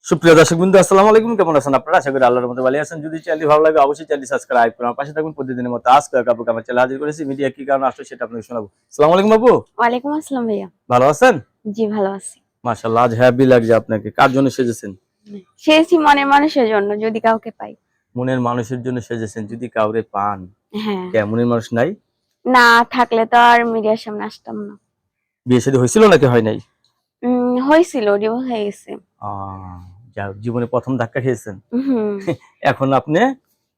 সুপ্রিয় দর্শকবৃন্দ, আসসালামু আলাইকুম। কেমন আছেন আপনারা? আশা করি আল্লাহর রহমতে ভালো আছেন। যদি চ্যানেলটি ভালো লাগে অবশ্যই চ্যানেলটি সাবস্ক্রাইব করুন, আমার পাশে থাকুন। প্রতিদিনের মতো আজকে আপুকে আমার চ্যানেলে হাজির করেছি। মিডিয়া কি কারণে আসলো সেটা আপনাকে শোনাবো। আসসালামু আলাইকুম আপু, ওয়ালাইকুম আসসালাম ভাইয়া। ভালো আছেন? জি ভালো আছি। মাশাআল্লাহ, আজ হ্যাপি লাগছে আপনাকে। কার জন্য সেজেছেন? সেরেছি মনের মানুষের জন্য, যদি কাউকে পাই। মনের মানুষের জন্য সেজেছেন, যদি কাউরে পান। হ্যাঁ, কে মনের মানুষ নাই? না থাকলে তো আর মিডিয়ার সামনে আসতাম না। বিয়ে শাদী হয়েছিল নাকি হয় নাই? হয়েছিল, ডিভোর্স হয়ে গেছে। যা হোক, জীবনে প্রথম ধাক্কা খেয়েছেন। হুম। এখন আপনি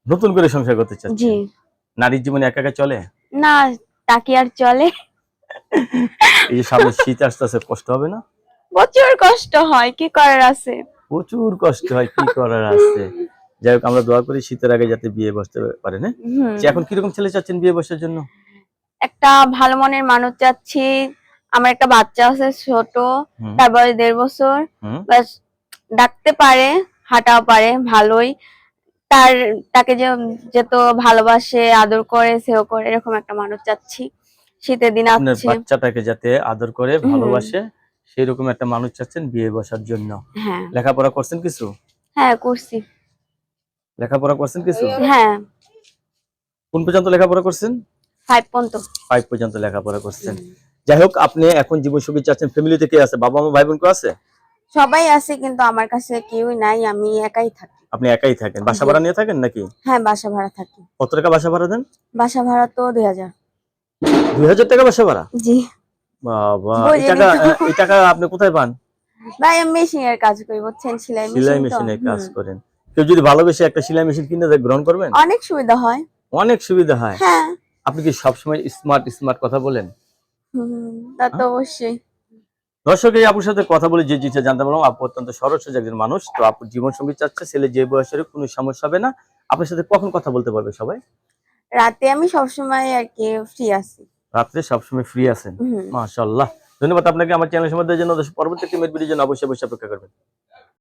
নতুন করে সংসার করতে জি চাচ্ছেন। নারীর জীবনে একা একা চলে? না, তাকি আর চলে। এই যে সামনে শীত আসতেছে, কষ্ট হবে না? প্রচুর কষ্ট হয়, কি করার আছে। প্রচুর কষ্ট হয়, কি করার আছে। যাই হোক, আমরা দোয়া করি শীতের আগে যাতে বিয়ে বসতে পারেন। হ্যাঁ, হুম। এখন কিরকম ছেলে চাচ্ছেন বিয়ে বসার জন্য? একটা ভালো মনের মানুষ চাচ্ছি। আমার একটা বাচ্চা আছে ছোট, হুম, তার বয়স 1.5 বছর। হুম। বাস ডাকতে পারে, হাঁটাও পারে ভালোই। তাকে যে যত ভালোবাসে, আদর করে, সেও করে, এরকম একটা মানুষ চাচ্ছি। শীতের দিন আপনার আসছে। বাচ্চাটাকে যাতে আদর করে হুম। ভালোবাসে সেরকম একটা মানুষ চাচ্ছেন বিয়ে বসার জন্য। হ্যাঁ। লেখাপড়া করছেন কিছু? হ্যাঁ করছি। লেখাপড়া করছেন কিছু? হ্যাঁ, কোন পর্যন্ত লেখাপড়া করছেন? 5 পর্যন্ত। 5 পর্যন্ত লেখাপড়া করছেন। যাই হোক, আপনি এখন জীবনসঙ্গী চাচ্ছেন। ফ্যামিলিতে কে আছে? বাবা মা ভাই বোন কেউ আছে? সবাই আছে কিন্তু আমার কাছে কেউই নাই, আমি একাই থাকি। আপনি একাই থাকেন? বাসা জি। ভাড়া নিয়ে থাকেন নাকি? হ্যাঁ, বাসা ভাড়া থাকি। কত টাকা বাসা ভাড়া দেন? বাসা ভাড়া তো 2000। 2000 টাকা বাসা ভাড়া? জি। বাবা, বুঝিনি তো। এই টাকা আপনি কোথায় পান? ভাই আমি মেশিনের কাজ করি, বুঝছেন, সেলাই সেলাই মেশিন তো। মেশিনে কাজ করেন। কেউ যদি ভালোবেসে একটা সেলাই মেশিন কিনে দেয়, গ্রহণ করবেন? অনেক সুবিধা হয়। অনেক সুবিধা হয়। হ্যাঁ। আপনি কি সবসময় স্মার্ট স্মার্ট কথা বলেন? তা তো হ্যাঁ? অবশ্যই। দর্শক, এই আপুর সাথে কথা বলে যে জিনিসটা জানতে পারলাম, আপু অত্যন্ত সরল সোজা একজন মানুষ। তো আপুর জীবন সঙ্গী চাচ্ছে, ছেলে যে বয়সের কোনো সমস্যা হবে না। আপনার সাথে কখন কথা বলতে পারবে সবাই? রাতে আমি সবসময় আর কি ফ্রি আছি। রাত্রে সবসময় ফ্রি আছেন? হুম। মাশাআল্লাহ। ধন্যবাদ আপনাকে আমার চ্যানেল সম্বন্ধে জন্য। পরবর্তী একটি মেট ভিডিওর জন্য অবশ্যই অপেক্ষা করবেন।